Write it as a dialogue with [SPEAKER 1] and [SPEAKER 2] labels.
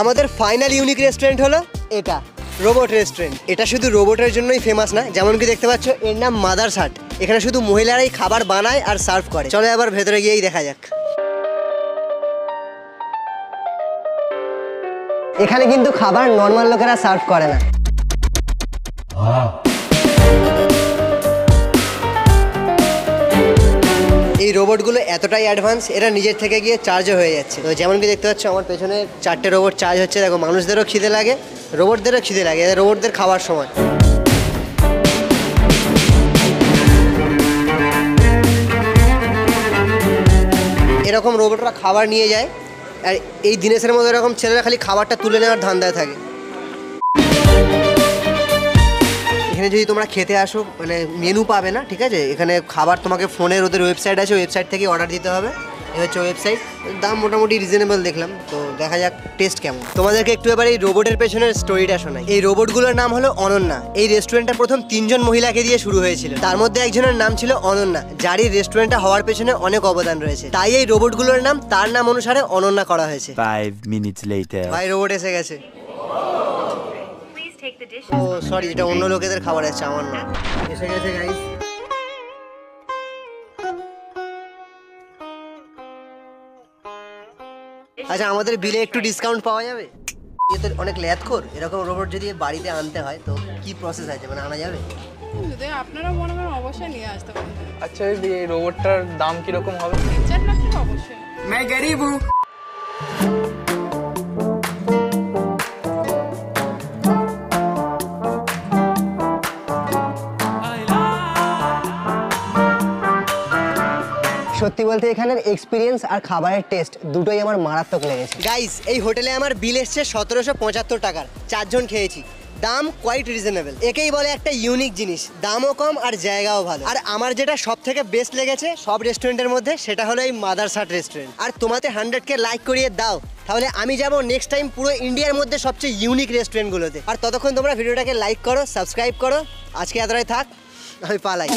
[SPEAKER 1] আমাদের final unique restaurant হলো এটা, রোবট রেস্টুরেন্ট। এটা শুধু রোবটের জন্যই ফেমাস না, যেমন কি দেখতে পাচ্ছ এর নাম মাদার্স হাট। এখানে শুধু মহিলারাই খাবার বানায় আর সার্ভ করে। চলো আবার ভেতরে গিয়েই দেখা যাক। এখানে কিন্তু খাবার নর্মাল লোকেরা সার্ভ করে না। এই রোবটগুলো এতটাই অ্যাডভান্স, এরা নিজের থেকে গিয়ে চার্জও হয়ে যাচ্ছে। তো যেমন কি দেখতে পাচ্ছ আমার পেছনে 4টে রোবট চার্জ হচ্ছে। দেখো, মানুষদেরও খিদে লাগে, রোবটদেরও খিদে লাগে, রোবটদের খাওয়ার সময়। এরকম রোবটরা খাবার নিয়ে যায়, আর এই দিনেশের মধ্যে এরকম ছেলেরা খালি খাবারটা তুলে নেওয়ার ধান্দায় থাকে। এখানে যদি তোমরা খেতে আসো মানে মেনু পাবে না, ঠিক আছে? এখানে খাবার তোমাকে ফোনের ওদের ওয়েবসাইট আছে, ওয়েবসাইট থেকে অর্ডার দিতে হবে। এই হচ্ছে ওয়েবসাইট। দাম মোটামুটি রিজনেবল দেখলাম, তো দেখা যাক টেস্ট কেমন। তোমাদেরকে একটু এবার এই রোবটের পেছনের স্টোরিটা শোনাই। এই রোবটগুলোর নাম হলো অনন্যা। এই রেস্টুরেন্টটা প্রথম 3জন মহিলাকে দিয়ে শুরু হয়েছিল, তার মধ্যে একজনের নাম ছিল অনন্যা, যার এই রেস্টুরেন্টটা হওয়ার পেছনে অনেক অবদান রয়েছে। তাই এই রোবটগুলোর নাম তার নাম অনুসারে অনন্যা করা হয়েছে।
[SPEAKER 2] 5 minutes later
[SPEAKER 1] ভাই রোবট এসে গেছে। ও সরি, এটা অন্য লোকেদের খাবার আছে, আমার না। এসে গেছে গাইস। আচ্ছা, আমাদের বিলে একটু ডিসকাউন্ট পাওয়া যাবে? এ তো অনেক ল্যাথখোর, এরকম রোবট যদি বাড়িতে আনতে হয় তো কি প্রসেস আছে, মানে আনা যাবে?
[SPEAKER 3] যদি আপনারা মনে করেন অবশ্যই নিয়ে আসতে পারেন।
[SPEAKER 4] আচ্ছা, এই রোবটটার দাম কিরকম হবে?
[SPEAKER 3] 3-4 লাখ টাকা অবশ্যই।
[SPEAKER 4] मैं गरीब हूँ।
[SPEAKER 1] সত্যি বলতে এখানের এক্সপিরিয়েন্স আর খাবারের টেস্ট দুটোই আমার মারাত্মক লেগেছে। গাইস, এই হোটেলে আমার বিল এসছে 1775 টাকার। 4 জন খেয়েছি। দাম কোয়াইট রিজনেবল। একেই বলে একটা ইউনিক জিনিস, দামও কম আর জায়গাও ভালো। আর আমার যেটা সব থেকে বেস্ট লেগেছে সব রেস্টুরেন্টের মধ্যে, সেটা হলো এই মাদার্স হাট রেস্টুরেন্ট। আর তোমাদের 100K লাইক করিয়ে দাও, তাহলে আমি যাব নেক্সট টাইম পুরো ইন্ডিয়ার মধ্যে সবচেয়ে ইউনিক রেস্টুরেন্টগুলোতে। আর ততক্ষণ তোমরা ভিডিওটাকে লাইক করো, সাবস্ক্রাইব করো। আজকে এতটাই থাক, আমি পালাই।